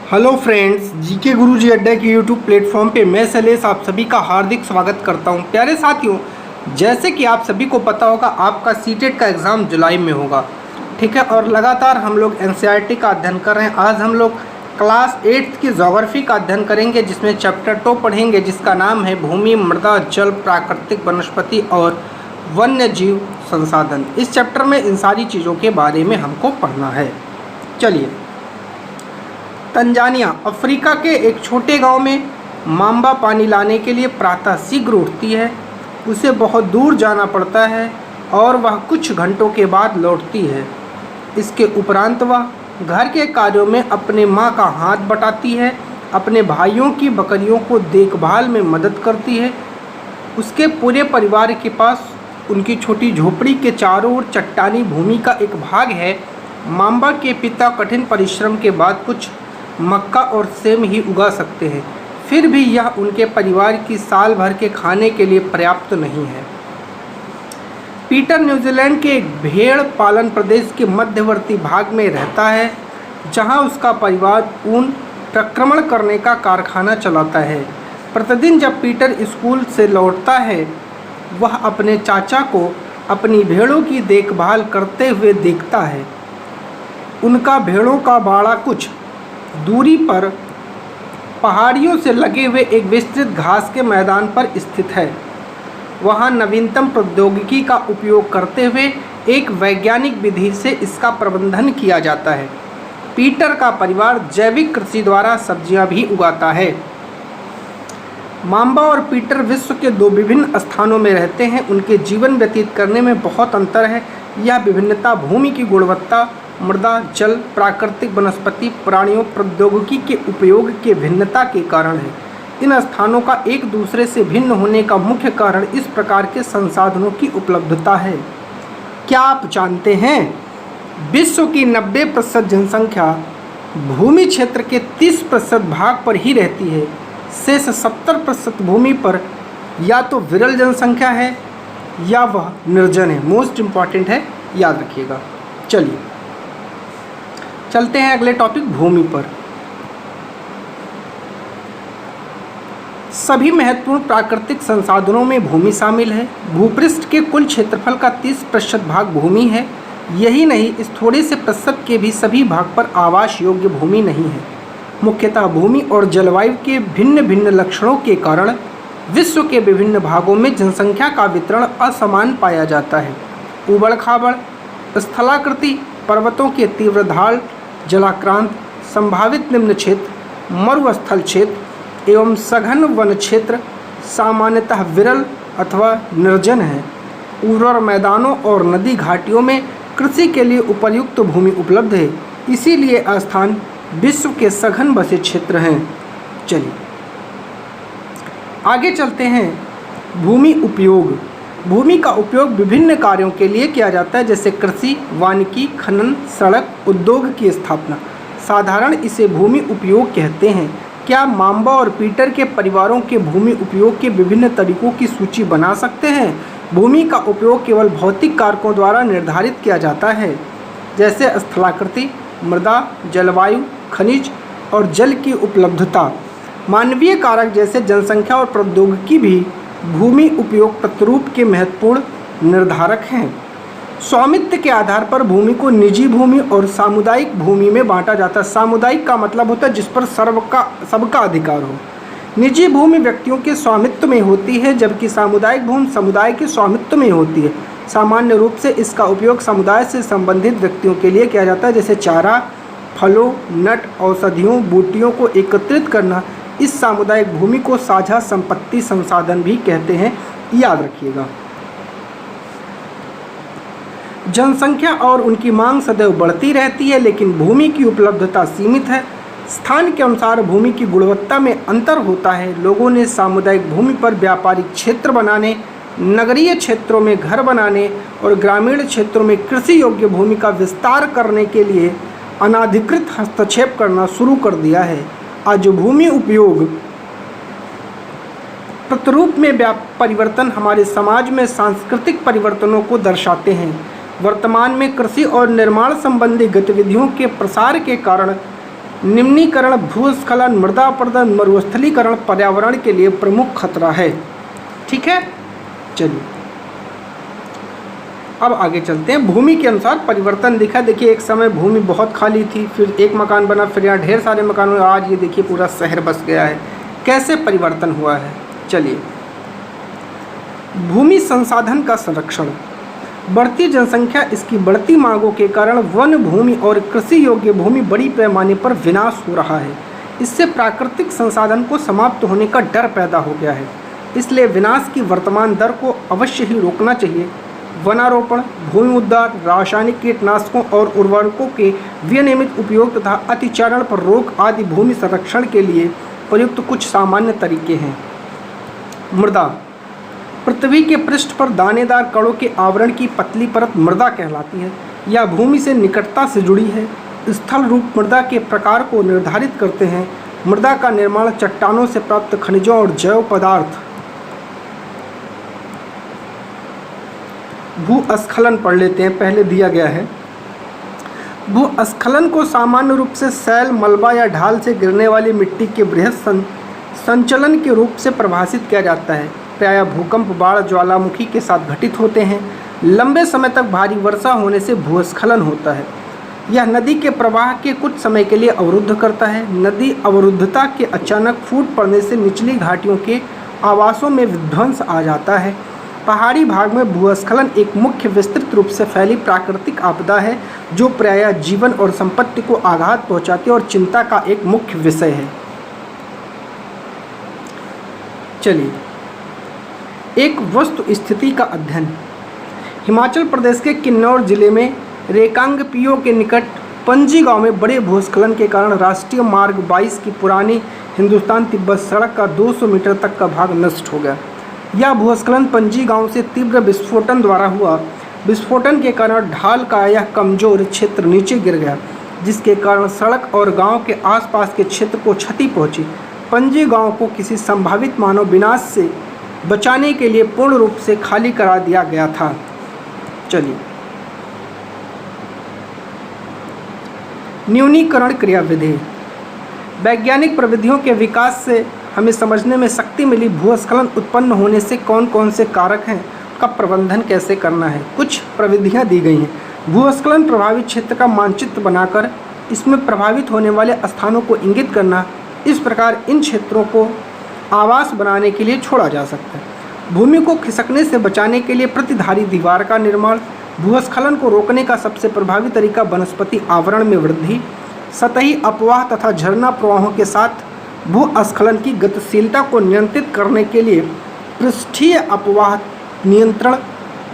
Hello friends, GK गुरुजी अड्डा के YouTube platform पे मैं शैलेश आप सभी का हार्दिक स्वागत करता हूं। प्यारे साथियों, जैसे कि आप सभी को पता होगा, आपका सीटेट का एग्ज़ाम जुलाई में होगा, ठीक है। और लगातार हम लोग एनसीईआरटी का अध्ययन कर रहे हैं। आज हम लोग क्लास 8th की ज्योग्राफी का अध्ययन करेंगे, जिसमें चैप्टर 2 पढ़ेंगे, जिसका नाम है भूमि, मृदा, जल, प्राकृतिक वनस्पति और वन्य जीव संसाधन। इस चैप्टर में इन सारी चीज़ों के बारे में हमको पढ़ना है। चलिए, तंजानिया अफ्रीका के एक छोटे गांव में मांबा पानी लाने के लिए प्रातः शीघ्र उठती है। उसे बहुत दूर जाना पड़ता है और वह कुछ घंटों के बाद लौटती है। इसके उपरांत वह घर के कार्यों में अपने माँ का हाथ बटाती है, अपने भाइयों की बकरियों को देखभाल में मदद करती है। उसके पूरे परिवार के पास उनकी छोटी झोपड़ी के चारों ओर चट्टानी भूमि का एक भाग है। मांबा के पिता कठिन परिश्रम के बाद कुछ मक्का और सेम ही उगा सकते हैं, फिर भी यह उनके परिवार की साल भर के खाने के लिए पर्याप्त नहीं है। पीटर न्यूजीलैंड के एक भेड़ पालन प्रदेश के मध्यवर्ती भाग में रहता है, जहां उसका परिवार ऊन प्रक्रमण करने का कारखाना चलाता है। प्रतिदिन जब पीटर स्कूल से लौटता है, वह अपने चाचा को अपनी भेड़ों की देखभाल करते हुए देखता है। उनका भेड़ों का बाड़ा कुछ दूरी पर पहाड़ियों से लगे हुए एक विस्तृत घास के मैदान पर स्थित है। वहां नवीनतम प्रौद्योगिकी का उपयोग करते हुए एक वैज्ञानिक विधि से इसका प्रबंधन किया जाता है। पीटर का परिवार जैविक कृषि द्वारा सब्जियां भी उगाता है। मांबा और पीटर विश्व के दो विभिन्न स्थानों में रहते हैं। उनके जीवन व्यतीत करने में बहुत अंतर है। यह विभिन्नता भूमि की गुणवत्ता, मृदा, जल, प्राकृतिक वनस्पति, प्राणियों, प्रौद्योगिकी के उपयोग के भिन्नता के कारण है। इन स्थानों का एक दूसरे से भिन्न होने का मुख्य कारण इस प्रकार के संसाधनों की उपलब्धता है। क्या आप जानते हैं, विश्व की 90% जनसंख्या भूमि क्षेत्र के 30% भाग पर ही रहती है। शेष 70% भूमि पर या तो विरल जनसंख्या है या वह निर्जन है। मोस्ट इम्पॉर्टेंट है, याद रखिएगा। चलिए चलते हैं अगले टॉपिक, भूमि पर। सभी महत्वपूर्ण प्राकृतिक संसाधनों में भूमि शामिल है। भूपृष्ठ के कुल क्षेत्रफल का 30% भाग भूमि है। यही नहीं, इस थोड़े से प्रतिशत के भी सभी भाग पर आवास योग्य भूमि नहीं है। मुख्यतः भूमि और जलवायु के भिन्न भिन्न लक्षणों के कारण विश्व के विभिन्न भागों में जनसंख्या का वितरण असमान पाया जाता है। उबड़ खाबड़, स्थलाकृति, पर्वतों के तीव्र ढाल, जलाक्रांत, संभावित निम्न क्षेत्र, मरुस्थल क्षेत्र एवं सघन वन क्षेत्र सामान्यतः विरल अथवा निर्जन है। उर्वर मैदानों और नदी घाटियों में कृषि के लिए उपयुक्त भूमि उपलब्ध है, इसीलिए स्थान विश्व के सघन बसे क्षेत्र हैं। चलिए आगे चलते हैं। भूमि उपयोग। भूमि का उपयोग विभिन्न कार्यों के लिए किया जाता है, जैसे कृषि, वानिकी, खनन, सड़क, उद्योग की स्थापना। साधारण इसे भूमि उपयोग कहते हैं। क्या मांबा और पीटर के परिवारों के भूमि उपयोग के विभिन्न तरीकों की सूची बना सकते हैं? भूमि का उपयोग केवल भौतिक कारकों द्वारा निर्धारित किया जाता है, जैसे स्थलाकृति, मृदा, जलवायु, खनिज और जल की उपलब्धता। मानवीय कारक जैसे जनसंख्या और प्रौद्योगिकी भी भूमि उपयोग प्रतिरूप के महत्वपूर्ण निर्धारक हैं। स्वामित्व के आधार पर भूमि को निजी भूमि और सामुदायिक भूमि में बांटा जाता है। सामुदायिक का मतलब होता है जिस पर सबका अधिकार हो। निजी भूमि व्यक्तियों के स्वामित्व में होती है, जबकि सामुदायिक भूमि समुदाय के स्वामित्व में होती है। सामान्य रूप से इसका उपयोग समुदाय से संबंधित व्यक्तियों के लिए किया जाता है, जैसे चारा, फलों, नट, औषधियों, बूटियों को एकत्रित करना। इस सामुदायिक भूमि को साझा संपत्ति संसाधन भी कहते हैं, याद रखिएगा। जनसंख्या और उनकी मांग सदैव बढ़ती रहती है, लेकिन भूमि की उपलब्धता सीमित है। स्थान के अनुसार भूमि की गुणवत्ता में अंतर होता है। लोगों ने सामुदायिक भूमि पर व्यापारिक क्षेत्र बनाने, नगरीय क्षेत्रों में घर बनाने और ग्रामीण क्षेत्रों में कृषि योग्य भूमि का विस्तार करने के लिए अनाधिकृत हस्तक्षेप करना शुरू कर दिया है। आज भूमि उपयोग प्रतिरूप में परिवर्तन हमारे समाज में सांस्कृतिक परिवर्तनों को दर्शाते हैं। वर्तमान में कृषि और निर्माण संबंधी गतिविधियों के प्रसार के कारण निम्नीकरण भूस्खलन, मृदा अपरदन, मरुस्थलीकरण पर्यावरण के लिए प्रमुख खतरा है। ठीक है, चलिए अब आगे चलते हैं। भूमि के अनुसार परिवर्तन दिखा। देखिए एक समय भूमि बहुत खाली थी, फिर एक मकान बना, फिर यहाँ ढेर सारे मकान हुए, आज ये देखिए पूरा शहर बस गया है। कैसे परिवर्तन हुआ है, चलिए। भूमि संसाधन का संरक्षण। बढ़ती जनसंख्या, इसकी बढ़ती मांगों के कारण वन भूमि और कृषि योग्य भूमि बड़ी पैमाने पर विनाश हो रहा है। इससे प्राकृतिक संसाधन को समाप्त होने का डर पैदा हो गया है। इसलिए विनाश की वर्तमान दर को अवश्य ही रोकना चाहिए। वनारोपण, भूमि उद्धार, रासायनिक कीटनाशकों और उर्वरकों के विनियमित उपयोग तथा अतिचारण पर रोक आदि भूमि संरक्षण के लिए प्रयुक्त कुछ सामान्य तरीके हैं। मृदा। पृथ्वी के पृष्ठ पर दानेदार कणों के आवरण की पतली परत मृदा कहलाती है। यह भूमि से निकटता से जुड़ी है। स्थल रूप मृदा के प्रकार को निर्धारित करते हैं। मृदा का निर्माण चट्टानों से प्राप्त खनिजों और जैव पदार्थ। भूस्खलन पढ़ लेते हैं, पहले दिया गया है। भूस्खलन को सामान्य रूप से सैल, मलबा या ढाल से गिरने वाली मिट्टी के बृहद संचलन के रूप से परिभाषित किया जाता है। प्रायः भूकंप, बाढ़, ज्वालामुखी के साथ घटित होते हैं। लंबे समय तक भारी वर्षा होने से भूस्खलन होता है। यह नदी के प्रवाह के कुछ समय के लिए अवरुद्ध करता है। नदी अवरुद्धता के अचानक फूट पड़ने से निचली घाटियों के आवासों में विध्वंस आ जाता है। पहाड़ी भाग में भूस्खलन एक मुख्य विस्तृत रूप से फैली प्राकृतिक आपदा है जो प्रायः जीवन और संपत्ति को आघात पहुंचाती है और चिंता का एक मुख्य विषय है। चलिए, एक वस्तु स्थिति का अध्ययन। हिमाचल प्रदेश के किन्नौर जिले में रेकांगपिओ के निकट पंजी गांव में बड़े भूस्खलन के कारण राष्ट्रीय मार्ग 22 की पुरानी हिंदुस्तान तिब्बत सड़क का 200 मीटर तक का भाग नष्ट हो गया। यह भूस्खलन पंजी गांव से तीव्र विस्फोटन द्वारा हुआ। विस्फोटन के कारण ढाल का यह कमजोर क्षेत्र नीचे गिर गया, जिसके कारण सड़क और गांव के आसपास के क्षेत्र को क्षति पहुंची। पंजी गांव को किसी संभावित मानव विनाश से बचाने के लिए पूर्ण रूप से खाली करा दिया गया था। चलिए, न्यूनीकरण क्रियाविधि। वैज्ञानिक प्रविधियों के विकास से हमें समझने में शक्ति मिली। भूस्खलन उत्पन्न होने से कौन कौन से कारक हैं, का प्रबंधन कैसे करना है। कुछ प्रविधियां दी गई हैं। भूस्खलन प्रभावित क्षेत्र का मानचित्र बनाकर इसमें प्रभावित होने वाले स्थानों को इंगित करना। इस प्रकार इन क्षेत्रों को आवास बनाने के लिए छोड़ा जा सकता है। भूमि को खिसकने से बचाने के लिए प्रतिधारी दीवार का निर्माण। भूस्खलन को रोकने का सबसे प्रभावी तरीका वनस्पति आवरण में वृद्धि, सतही अपवाह तथा झरना प्रवाहों के साथ भूस्खलन की गतिशीलता को नियंत्रित करने के लिए पृष्ठीय अपवाह नियंत्रण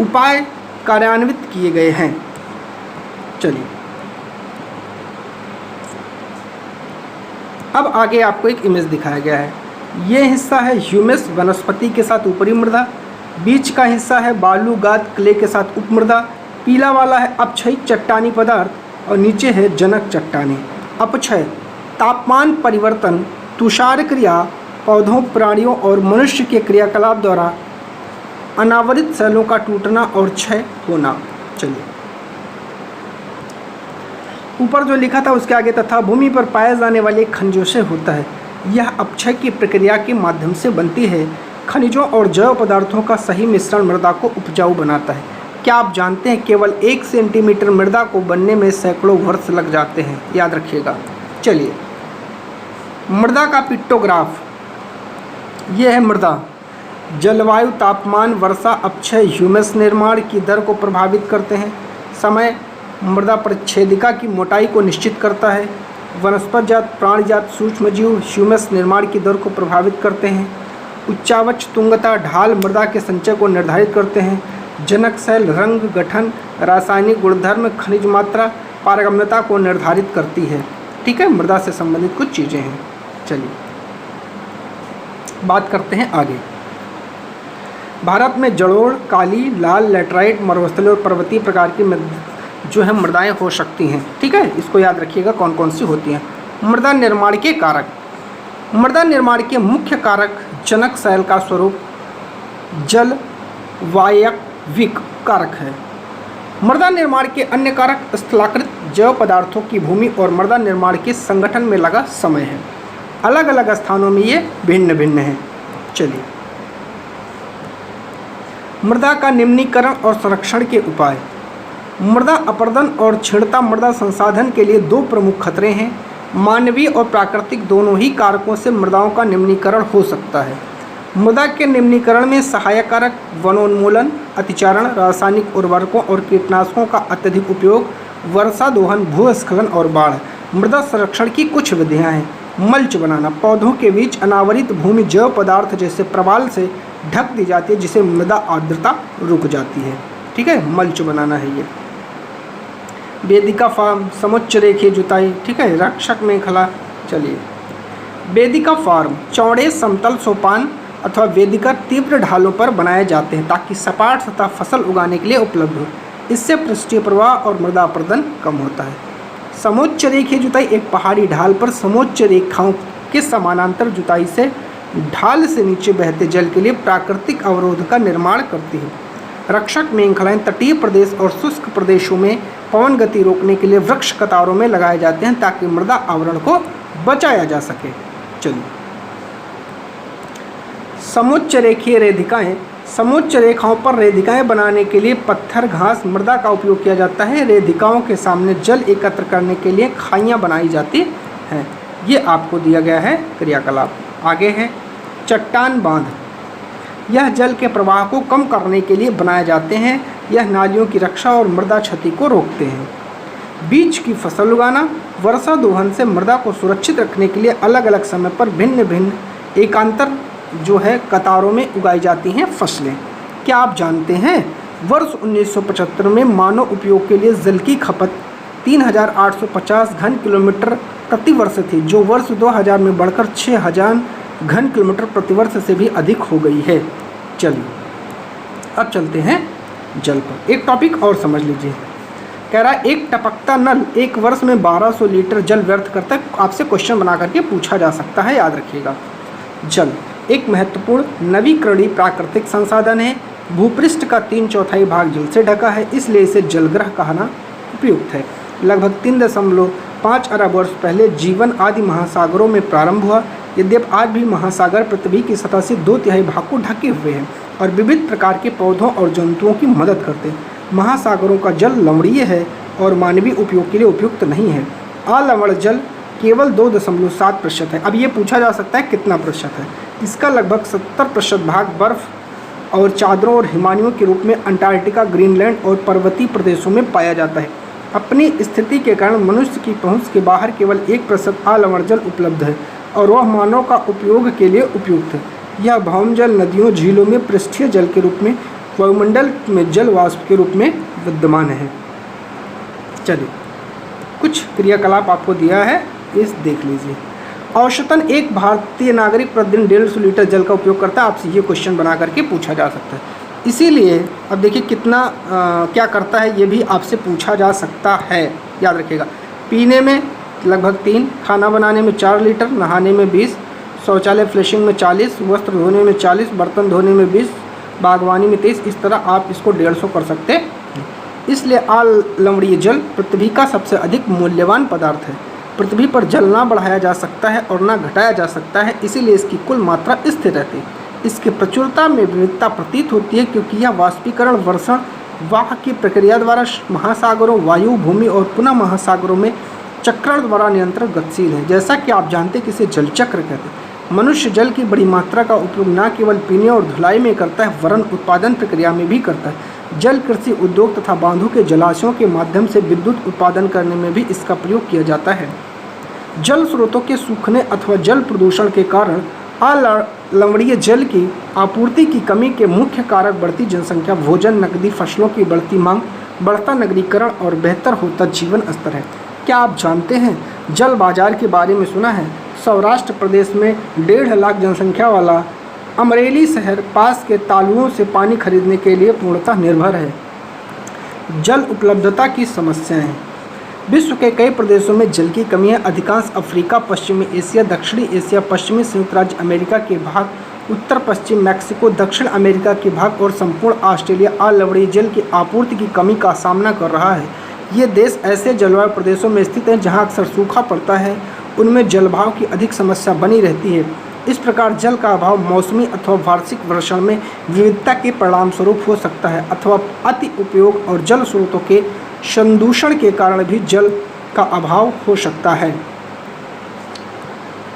उपाय कार्यान्वित किए गए हैं। चलिए, अब आगे आपको एक इमेज दिखाया गया है। ये हिस्सा है ह्यूमस वनस्पति के साथ ऊपरी मृदा, बीच का हिस्सा है बालूगाद क्ले के साथ उपमृदा, पीला वाला है अपक्षयी चट्टानी पदार्थ और नीचे है जनक चट्टानी। अपक्षय तापमान परिवर्तन, तुषार क्रिया, पौधों, प्राणियों और मनुष्य के क्रियाकलाप द्वारा अनावरित सेलों का टूटना और क्षय होना। चलिए, ऊपर जो लिखा था उसके आगे तथा भूमि पर पाए जाने वाले खनिजों से होता है। यह अपक्षय की प्रक्रिया के माध्यम से बनती है। खनिजों और जैव पदार्थों का सही मिश्रण मृदा को उपजाऊ बनाता है। क्या आप जानते हैं केवल 1 सेंटीमीटर मृदा को बनने में सैकड़ों वर्ष लग जाते हैं, याद रखिएगा। चलिए, मृदा का पिक्टोग्राफ। यह है मृदा। जलवायु, तापमान, वर्षा, अपक्षय, ह्यूमस निर्माण की दर को प्रभावित करते हैं। समय मृदा परिच्छेदिका की मोटाई को निश्चित करता है। वनस्पति जात, प्राणीजात, सूक्ष्मजीव ह्यूमस निर्माण की दर को प्रभावित करते हैं। उच्चावच, तुंगता, ढाल मृदा के संचय को निर्धारित करते हैं। जनक सेल रंग, गठन, रासायनिक गुणधर्म, खनिज मात्रा, पारगम्यता को निर्धारित करती है। ठीक है, मृदा से संबंधित कुछ चीज़ें हैं। चलिए, बात करते हैं आगे। भारत में जलोढ़, काली, लाल, लैटराइट, मरुस्थलीय और पर्वतीय प्रकार की जो है मृदाएं हो सकती हैं। ठीक है, इसको याद रखिएगा कौन कौन सी होती हैं। मृदा निर्माण के कारक। मृदा निर्माण के मुख्य कारक जनक सेल का स्वरूप जल वायविक कारक है। मृदा निर्माण के अन्य कारक स्थलाकृत जैव पदार्थों की भूमि और मृदा निर्माण के संगठन में लगा समय है। अलग अलग स्थानों में ये भिन्न भिन्न है। चलिए, मृदा का निम्नीकरण और संरक्षण के उपाय। मृदा अपरदन और क्षीणता मृदा संसाधन के लिए दो प्रमुख खतरे हैं। मानवीय और प्राकृतिक दोनों ही कारकों से मृदाओं का निम्नीकरण हो सकता है। मृदा के निम्नीकरण में सहायक कारक वनोन्मूलन, अतिचारण, रासायनिक उर्वरकों और कीटनाशकों का अत्यधिक उपयोग, वर्षा दोहन, भूस्खलन और बाढ़। मृदा संरक्षण की कुछ विधियां हैं। मल्च बनाना, पौधों के बीच अनावरित भूमि जैव पदार्थ जैसे प्रवाल से ढक दी जाती है, जिससे मृदा आर्द्रता रुक जाती है। ठीक है, मल्च बनाना है ये। वेदिका फार्म, समुच्च रेखीय जुताई। ठीक है, रक्षक मेखला। चलिए, वेदिका फार्म चौड़े समतल सोपान अथवा वेदिका तीव्र ढालों पर बनाए जाते हैं ताकि सपाट सतह फसल उगाने के लिए उपलब्ध हो। इससे पृष्ठीय प्रवाह और मृदा अपरदन कम होता है। समोच्च रेखीय जुताई एक पहाड़ी ढाल पर समोच्च रेखाओं के समानांतर जुताई से ढाल से नीचे बहते जल के लिए प्राकृतिक अवरोध का निर्माण करती है। रक्षक मेखलाएं तटीय प्रदेश और शुष्क प्रदेशों में पवन गति रोकने के लिए वृक्ष कतारों में लगाए जाते हैं ताकि मृदा आवरण को बचाया जा सके। चलिए, समोच्च रेखीय रेधिकाएं। समोच्च रेखाओं पर रेधिकाएं बनाने के लिए पत्थर, घास, मृदा का उपयोग किया जाता है। रेधिकाओं के सामने जल एकत्र करने के लिए खाइयां बनाई जाती हैं। ये आपको दिया गया है क्रियाकलाप। आगे है चट्टान बांध। यह जल के प्रवाह को कम करने के लिए बनाए जाते हैं। यह नालियों की रक्षा और मृदा क्षति को रोकते हैं। बीज की फसल उगाना। वर्षा दोहन से मृदा को सुरक्षित रखने के लिए अलग अलग समय पर भिन्न भिन्न एकांतर जो है कतारों में उगाई जाती हैं फसलें। क्या आप जानते हैं वर्ष 1975 में मानव उपयोग के लिए जल की खपत 3850 घन किलोमीटर प्रति वर्ष थी, जो वर्ष 2000 में बढ़कर 6000 घन किलोमीटर प्रति वर्ष से भी अधिक हो गई है। चलिए, अब चलते हैं जल पर। एक टॉपिक और समझ लीजिए। कह रहा है एक टपकता नल एक वर्ष में 1200 लीटर जल व्यर्थ करता है। आपसे क्वेश्चन बना करके पूछा जा सकता है, याद रखिएगा। जल एक महत्वपूर्ण नवीकरणीय प्राकृतिक संसाधन है। भूपृष्ठ का 3/4 भाग जल से ढका है, इसलिए इसे जलग्रह कहना उपयुक्त है। लगभग 3.5 अरब वर्ष पहले जीवन आदि महासागरों में प्रारंभ हुआ। यद्यपि आज भी महासागर पृथ्वी की सतह से 2/3 भाग को ढके हुए हैं और विविध प्रकार के पौधों और जंतुओं की मदद करते हैं। महासागरों का जल लवणीय है और मानवीय उपयोग के लिए उपयुक्त नहीं है। अलवण जल केवल 2.7% है। अब ये पूछा जा सकता है कितना प्रतिशत है। इसका लगभग 70% भाग बर्फ और चादरों और हिमानियों के रूप में अंटार्कटिका, ग्रीनलैंड और पर्वतीय प्रदेशों में पाया जाता है। अपनी स्थिति के कारण मनुष्य की पहुंच के बाहर केवल 1% अलवण जल उपलब्ध है और वह मानव का उपयोग के लिए उपयुक्त है। यह भौमजल नदियों, झीलों में पृष्ठीय जल के रूप में, वायुमंडल में जल वाष्प के रूप में विद्यमान है। चलिए, कुछ क्रियाकलाप आपको दिया है, इस देख लीजिए। औसतन एक भारतीय नागरिक प्रतिदिन 150 लीटर जल का उपयोग करता है। आपसे ये क्वेश्चन बना करके पूछा जा सकता है। इसीलिए अब देखिए कितना क्या करता है, ये भी आपसे पूछा जा सकता है, याद रखिएगा। पीने में लगभग 3, खाना बनाने में 4 लीटर, नहाने में 20, शौचालय फ्लशिंग में 40, वस्त्र धोने में 40, बर्तन धोने में 20, बागवानी में 23। इस तरह आप इसको 150 कर सकते हैं। इसलिए अलवणीय जल पृथ्वी का सबसे अधिक मूल्यवान पदार्थ है। पृथ्वी पर जल ना बढ़ाया जा सकता है और ना घटाया जा सकता है, इसीलिए इसकी कुल मात्रा स्थिर रहती है। इसकी प्रचुरता में विविधता प्रतीत होती है क्योंकि यह वाष्पीकरण, वर्षण, वाह की प्रक्रिया द्वारा महासागरों, वायु, भूमि और पुनः महासागरों में चक्रण द्वारा नियंत्रण गतिशील है। जैसा कि आप जानते हैं कि इसे जल चक्र कहते हैं। मनुष्य जल की बड़ी मात्रा का उपयोग न केवल पीने और धुलाई में करता है, वरन उत्पादन प्रक्रिया में भी करता है। जल कृषि उद्योग तथा बांधों के जलाशयों के माध्यम से विद्युत उत्पादन करने में भी इसका प्रयोग किया जाता है। जल स्रोतों के सूखने अथवा जल प्रदूषण के कारण अलवणीय जल की आपूर्ति की कमी के मुख्य कारक बढ़ती जनसंख्या, भोजन, नकदी फसलों की बढ़ती मांग, बढ़ता नगरीकरण और बेहतर होता जीवन स्तर है। क्या आप जानते हैं जल बाजार के बारे में सुना है? सौराष्ट्र प्रदेश में 1.5 लाख जनसंख्या वाला अमरेली शहर पास के तालुओं से पानी खरीदने के लिए पूर्णतः निर्भर है। जल उपलब्धता की समस्याएं। विश्व के कई प्रदेशों में जल की कमी है। अधिकांश अफ्रीका, पश्चिमी एशिया, दक्षिणी एशिया, पश्चिमी संयुक्त राज्य अमेरिका के भाग, उत्तर पश्चिम मैक्सिको, दक्षिण अमेरिका के भाग और संपूर्ण ऑस्ट्रेलिया अलवणीय जल की आपूर्ति की कमी का सामना कर रहा है। ये देश ऐसे जलवायु प्रदेशों में स्थित हैं जहाँ अक्सर सूखा पड़ता है, उनमें जलभाव की अधिक समस्या बनी रहती है। इस प्रकार जल का अभाव मौसमी अथवा वार्षिक वर्षण में विविधता के परिणाम स्वरूप हो सकता है अथवा अति उपयोग और जल स्रोतों के संदूषण के कारण भी जल का अभाव हो सकता है।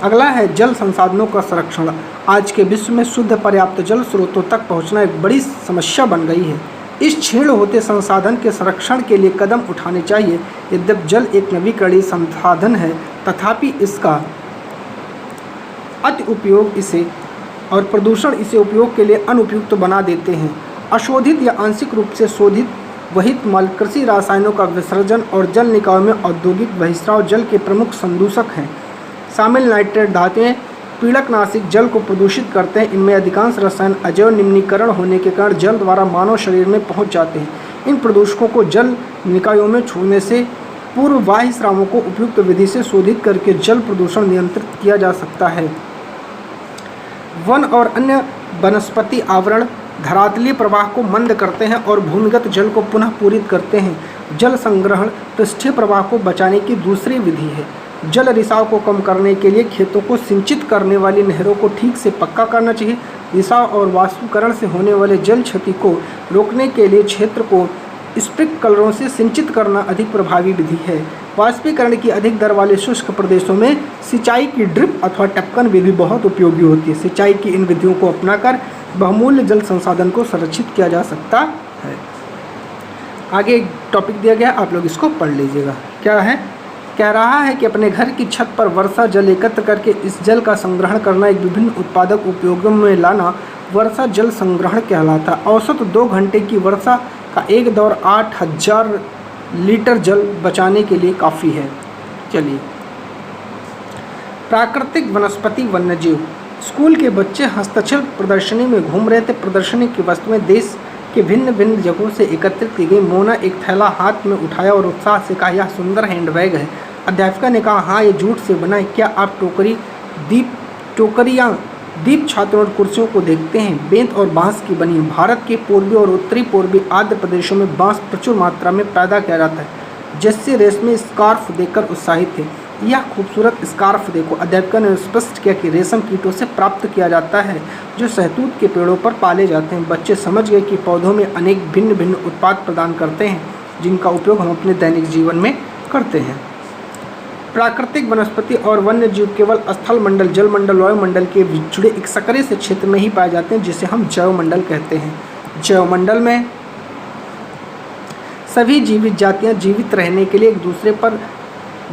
अगला है जल संसाधनों का संरक्षण। आज के विश्व में शुद्ध पर्याप्त जल स्रोतों तक पहुंचना एक बड़ी समस्या बन गई है। इस क्षीण होते संसाधन के संरक्षण के लिए कदम उठाने चाहिए। यद्यपि जल एक नवीकरणीय संसाधन है, तथापि इसका अति उपयोग इसे और प्रदूषण इसे उपयोग के लिए अनुपयुक्त बना देते हैं। अशोधित या आंशिक रूप से शोधित वहित मल, कृषि रसायनों का विसर्जन और जल निकायों में औद्योगिक बहिस्राव जल के प्रमुख संदूषक हैं। शामिल नाइट्रेट धातुएं पीड़कनाशिक जल को प्रदूषित करते हैं। इनमें अधिकांश रसायन अजैव निम्नीकरण होने के कारण जल द्वारा मानव शरीर में पहुंच जाते हैं। इन प्रदूषकों को जल निकायों में छोड़ने से पूर्व बाह्य स्रावों को उपयुक्त विधि से शोधित करके जल प्रदूषण नियंत्रित किया जा सकता है। वन और अन्य वनस्पति आवरण धरातलीय प्रवाह को मंद करते हैं और भूमिगत जल को पुनः पूरित करते हैं। जल संग्रहण पृष्ठीय प्रवाह को बचाने की दूसरी विधि है। जल रिसाव को कम करने के लिए खेतों को सिंचित करने वाली नहरों को ठीक से पक्का करना चाहिए। रिसाव और वाष्पीकरण से होने वाले जल क्षति को रोकने के लिए क्षेत्र को स्प्रिंकलरों से सिंचित करना अधिक प्रभावी विधि है। वाष्पीकरण की अधिक दर वाले शुष्क प्रदेशों में सिंचाई की ड्रिप अथवा टपकन विधि बहुत उपयोगी होती है। सिंचाई की इन विधियों को अपनाकर बहुमूल्य जल संसाधन को संरक्षित किया जा सकता है। आगे एक टॉपिक दिया गया, आप लोग इसको पढ़ लीजिएगा। क्या है? कह रहा है कि अपने घर की छत पर वर्षा जल एकत्र करके इस जल का संग्रहण करना, एक विभिन्न उत्पादक उपयोगों में लाना वर्षा जल संग्रहण कहलाता है। औसत 2 घंटे की वर्षा का एक दौर 8000 लीटर जल बचाने के लिए काफ़ी है। चलिए, प्राकृतिक वनस्पति वन्यजीव। स्कूल के बच्चे हस्तशिल्प प्रदर्शनी में घूम रहे थे। प्रदर्शनी की वस्तुएं देश के भिन्न भिन्न जगहों से एकत्रित की गई। मोना एक थैला हाथ में उठाया और उत्साह से कहा, यह सुंदर हैंडबैग है। अध्यापिका ने कहा, हाँ, ये जूट से बना है। क्या आप टोकरियाँ दीप छात्रों और कुर्सियों को देखते हैं? बेंत और बांस की बनी है। भारत के पूर्वी और उत्तरी पूर्वी आद्र प्रदेशों में बांस प्रचुर मात्रा में पैदा किया जाता है, जिससे रेशमी स्कार्फ देखकर उत्साहित थे। यह खूबसूरत स्कार्फ देखो। अध्यापिका ने स्पष्ट किया कि रेशम कीटों से प्राप्त किया जाता है, जो शहतूत के पेड़ों पर पाले जाते हैं। बच्चे समझ गए कि पौधों में अनेक भिन्न भिन्न उत्पाद प्रदान करते हैं, जिनका उपयोग हम अपने दैनिक जीवन में करते हैं। प्राकृतिक वनस्पति और वन्य जीव केवल स्थल मंडल, जल मंडल, वायुमंडल के जुड़े एक सकरे से क्षेत्र में ही पाए जाते हैं, जिसे हम जैवमंडल कहते हैं। जैवमंडल में सभी जीवित जातियां जीवित रहने के लिए एक दूसरे पर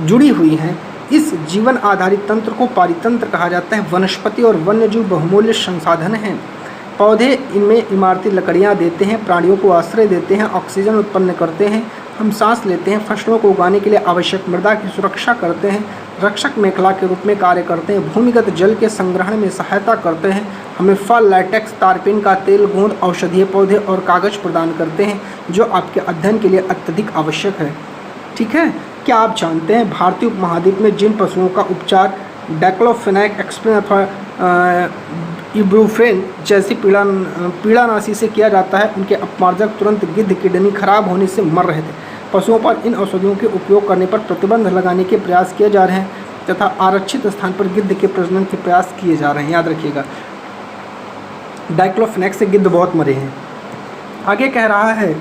जुड़ी हुई हैं। इस जीवन आधारित तंत्र को पारितंत्र कहा जाता है। वनस्पति और वन्यजीव बहुमूल्य संसाधन हैं। पौधे इनमें इमारती लकड़ियाँ देते हैं, प्राणियों को आश्रय देते हैं, ऑक्सीजन उत्पन्न करते हैं, हम सांस लेते हैं, फसलों को उगाने के लिए आवश्यक मृदा की सुरक्षा करते हैं, रक्षक मेखला के रूप में कार्य करते हैं, भूमिगत जल के संग्रहण में सहायता करते हैं, हमें फल, लैटेक्स, तारपीन का तेल, गोंद, औषधीय पौधे और कागज प्रदान करते हैं, जो आपके अध्ययन के लिए अत्यधिक आवश्यक है। ठीक है। क्या आप जानते हैं भारतीय उपमहाद्वीप में जिन पशुओं का उपचार डाइक्लोफेनाक, एस्पिरिन अथवा इब्रूफेन जैसी पीड़ानाशी से किया जाता है, उनके अपमार्जक तुरंत गिद्ध किडनी खराब होने से मर रहे थे। पशुओं पर इन औषधियों के उपयोग करने पर प्रतिबंध लगाने के प्रयास किए जा रहे हैं तथा आरक्षित स्थान पर गिद्ध के प्रजनन के प्रयास किए जा रहे हैं। याद रखिएगा, डाइक्लोफेनाक से गिद्ध बहुत मरे हैं। आगे कह रहा है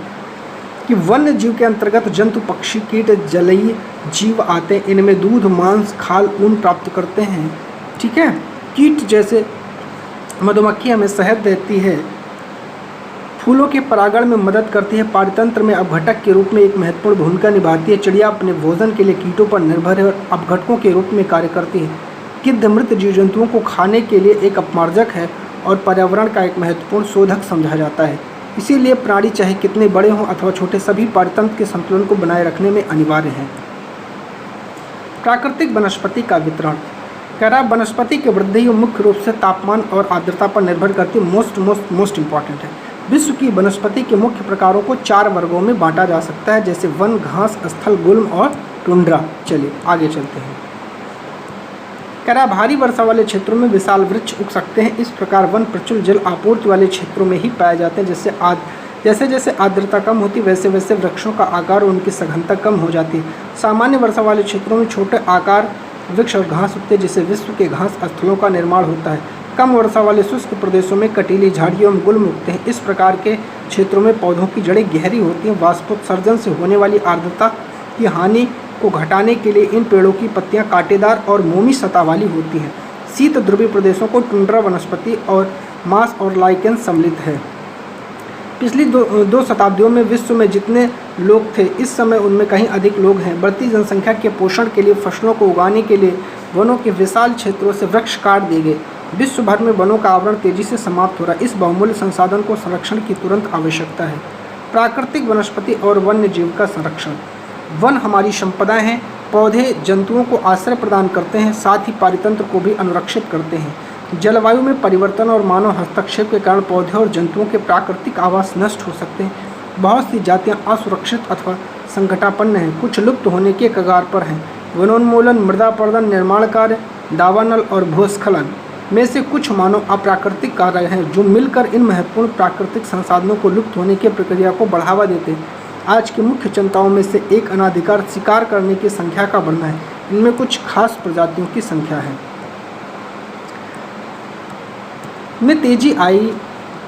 कि वन्य जीव के अंतर्गत जंतु, पक्षी, कीट, जलीय जीव आते हैं। इनमें दूध, मांस, खाल, ऊन प्राप्त करते हैं। ठीक है। कीट जैसे मधुमक्खी हमें शहद देती है, फूलों के परागण में मदद करती है, पारितंत्र में अपघटक के रूप में एक महत्वपूर्ण भूमिका निभाती है। चिड़िया अपने भोजन के लिए कीटों पर निर्भर है और अपघटकों के रूप में कार्य करती है। गिद्ध मृत जीव जंतुओं को खाने के लिए एक अपमार्जक है और पर्यावरण का एक महत्वपूर्ण शोधक समझा जाता है। इसीलिए प्राणी चाहे कितने बड़े हों अथवा छोटे, सभी पारितंत्र के संतुलन को बनाए रखने में अनिवार्य हैं। प्राकृतिक वनस्पति का वितरण। कह रहा वनस्पति की वृद्धि मुख्य रूप से तापमान और आर्द्रता पर निर्भर करती है। मोस्ट इम्पॉर्टेंट है। विश्व की वनस्पति के मुख्य प्रकारों को 4 वर्गों में बांटा जा सकता है, जैसे वन, घास, स्थल, गुल्म और टुंड्रा। चलिए आगे चलते हैं। कह रहा भारी वर्षा वाले क्षेत्रों में विशाल वृक्ष उग सकते हैं। इस प्रकार वन प्रचुर जल आपूर्ति वाले क्षेत्रों में ही पाए जाते हैं, जैसे जैसे आर्द्रता कम होती वैसे वैसे वृक्षों का आकार और उनकी सघनता कम हो जाती है। सामान्य वर्षा वाले क्षेत्रों में छोटे आकार वृक्ष और घास उगते जिससे विश्व के घास स्थलों का निर्माण होता है। कम वर्षा वाले शुष्क प्रदेशों में कटीली झाड़ियों में गुल्म उगते हैं। इस प्रकार के क्षेत्रों में पौधों की जड़ें गहरी होती हैं। वाष्पोत्सर्जन से होने वाली आर्द्रता की हानि को घटाने के लिए इन पेड़ों की पत्तियां कांटेदार और मोमी सतह वाली होती हैं। शीत ध्रुवीय प्रदेशों को टुंड्रा वनस्पति और मास और लाइकेन सम्मिलित है। पिछली दो शताब्दियों में विश्व में जितने लोग थे इस समय उनमें कहीं अधिक लोग हैं। बढ़ती जनसंख्या के पोषण के लिए फसलों को उगाने के लिए वनों के विशाल क्षेत्रों से वृक्ष काट दिए गए। विश्व भर में वनों का आवरण तेजी से समाप्त हो रहा है। इस बहुमूल्य संसाधन को संरक्षण की तुरंत आवश्यकता है। प्राकृतिक वनस्पति और वन्य जीव का संरक्षण। वन हमारी संपदा हैं। पौधे जंतुओं को आश्रय प्रदान करते हैं, साथ ही पारितंत्र को भी अनुरक्षित करते हैं। जलवायु में परिवर्तन और मानव हस्तक्षेप के कारण पौधे और जंतुओं के प्राकृतिक आवास नष्ट हो सकते हैं। बहुत सी जातियां असुरक्षित अथवा संकटापन्न हैं, कुछ लुप्त होने के कगार पर हैं। वनोन्मूलन, मृदा अपरदन, निर्माण कार्य, दावानल और भूस्खलन में से कुछ मानव अप्राकृतिक कार्य हैं जो मिलकर इन महत्वपूर्ण प्राकृतिक संसाधनों को लुप्त होने की प्रक्रिया को बढ़ावा देते हैं। आज की मुख्य चिंताओं में से एक अनाधिकार शिकार करने की संख्या का बढ़ना है। इनमें कुछ खास प्रजातियों की संख्या है में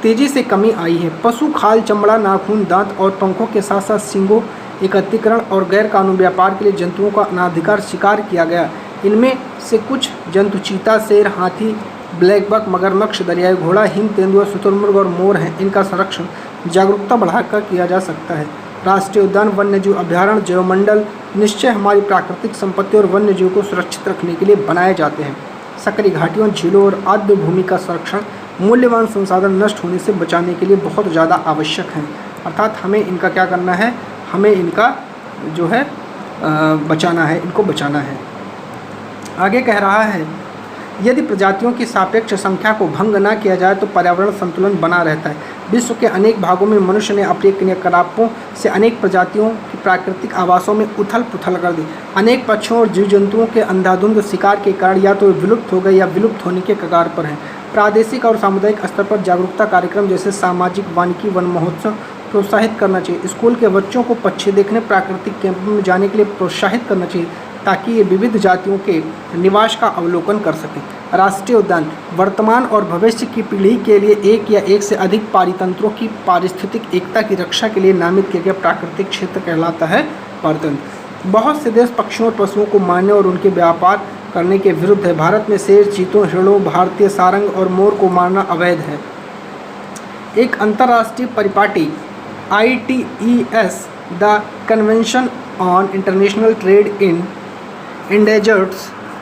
तेजी से कमी आई है। पशु खाल, चमड़ा, नाखून, दांत और पंखों के साथ साथ सींगों एकत्रीकरण और गैर कानूनी व्यापार के लिए जंतुओं का अनाधिकार शिकार किया गया। इनमें से कुछ जंतु चीता, शेर, हाथी, ब्लैक बक, मगरमच्छ, दरियाई घोड़ा, हिम तेंदुआ, शुतुरमुर्ग और मोर हैं। इनका संरक्षण जागरूकता बढ़ाकर किया जा सकता है। राष्ट्रीय उद्यान, वन्यजीव अभ्यारण्य, जैवमंडल निश्चय हमारी प्राकृतिक संपत्ति और वन्यजीव को सुरक्षित रखने के लिए बनाए जाते हैं। सक्रिय घाटियों, झीलों और आद्य भूमि का संरक्षण मूल्यवान संसाधन नष्ट होने से बचाने के लिए बहुत ज़्यादा आवश्यक है। अर्थात हमें इनका क्या करना है, हमें इनका जो है बचाना है, इनको बचाना है। आगे कह रहा है, यदि प्रजातियों की सापेक्ष संख्या को भंग न किया जाए तो पर्यावरण संतुलन बना रहता है। विश्व के अनेक भागों में मनुष्य ने अपने क्रियाकलापों से अनेक प्रजातियों की प्राकृतिक आवासों में उथल पुथल कर दी। अनेक पक्षियों और जीव जंतुओं के अंधाधुंध शिकार के कारण या तो विलुप्त हो गए या विलुप्त होने के कगार पर हैं। प्रादेशिक और सामुदायिक स्तर पर जागरूकता कार्यक्रम जैसे सामाजिक वानिकी वन महोत्सव प्रोत्साहित करना चाहिए। स्कूल के बच्चों को पक्षी देखने प्राकृतिक कैंपों में जाने के लिए प्रोत्साहित करना चाहिए ताकि ये विविध जातियों के निवास का अवलोकन कर सकें। राष्ट्रीय उद्यान वर्तमान और भविष्य की पीढ़ी के लिए एक या एक से अधिक पारितंत्रों की पारिस्थितिक एकता की रक्षा के लिए नामित किया गया प्राकृतिक क्षेत्र कहलाता है पारितंत्र। बहुत से देश पक्षियों और पशुओं को मारने और उनके व्यापार करने के विरुद्ध है। भारत में शेर, चीतों, हिरणों, भारतीय सारंग और मोर को मारना अवैध है। एक अंतर्राष्ट्रीय परिपाटी ITES the convention on international trade in endangered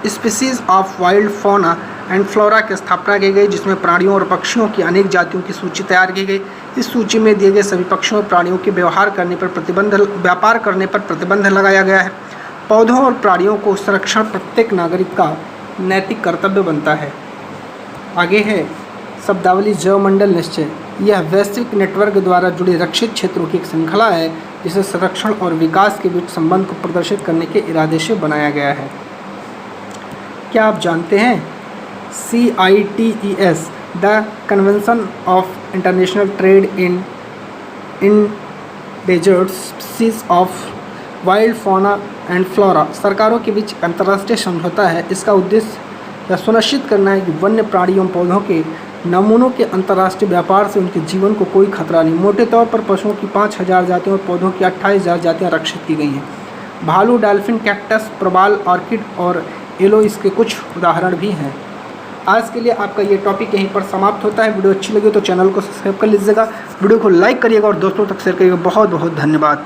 species of wild fauna and flora की स्थापना की गई, जिसमें प्राणियों और पक्षियों की अनेक जातियों की सूची तैयार की गई। इस सूची में दिए गए सभी पक्षियों और प्राणियों के व्यापार करने पर प्रतिबंध लगाया गया है। पौधों और प्राणियों को संरक्षण प्रत्येक नागरिक का नैतिक कर्तव्य बनता है। आगे है शब्दावली जैवमंडल निश्चय। यह वैश्विक नेटवर्क द्वारा जुड़े रक्षित क्षेत्रों की एक श्रृंखला है जिसे संरक्षण और विकास के बीच संबंध को प्रदर्शित करने के इरादे से बनाया गया है। क्या आप जानते हैं CITES the convention of international trade in endangered species of wild fauna and flora सरकारों के बीच अंतर्राष्ट्रीय समझौता है। इसका उद्देश्य यह सुनिश्चित करना है कि वन्य प्राणियों एवं पौधों के नमूनों के अंतर्राष्ट्रीय व्यापार से उनके जीवन को कोई खतरा नहीं। मोटे तौर पर पशुओं की 5000 जातियों और पौधों की 28,000 जातियाँ रक्षित की गई हैं। भालू, डॉल्फिन, कैक्टस, प्रबाल, ऑर्किड और एलो इसके कुछ उदाहरण भी हैं। आज के लिए आपका ये टॉपिक यहीं पर समाप्त होता है। वीडियो अच्छी लगी तो चैनल को सब्सक्राइब कर लीजिएगा, वीडियो को लाइक करिएगा और दोस्तों तक शेयर करिएगा। बहुत बहुत धन्यवाद।